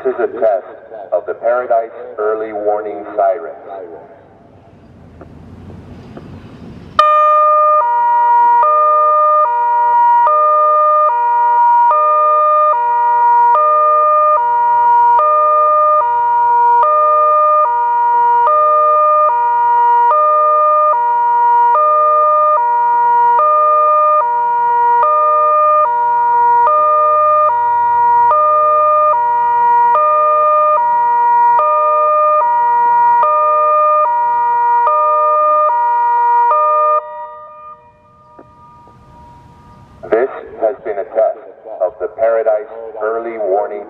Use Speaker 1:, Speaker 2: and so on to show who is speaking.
Speaker 1: This is a test of the Paradise Early Warning Siren. This has been a test of the Paradise Early Warning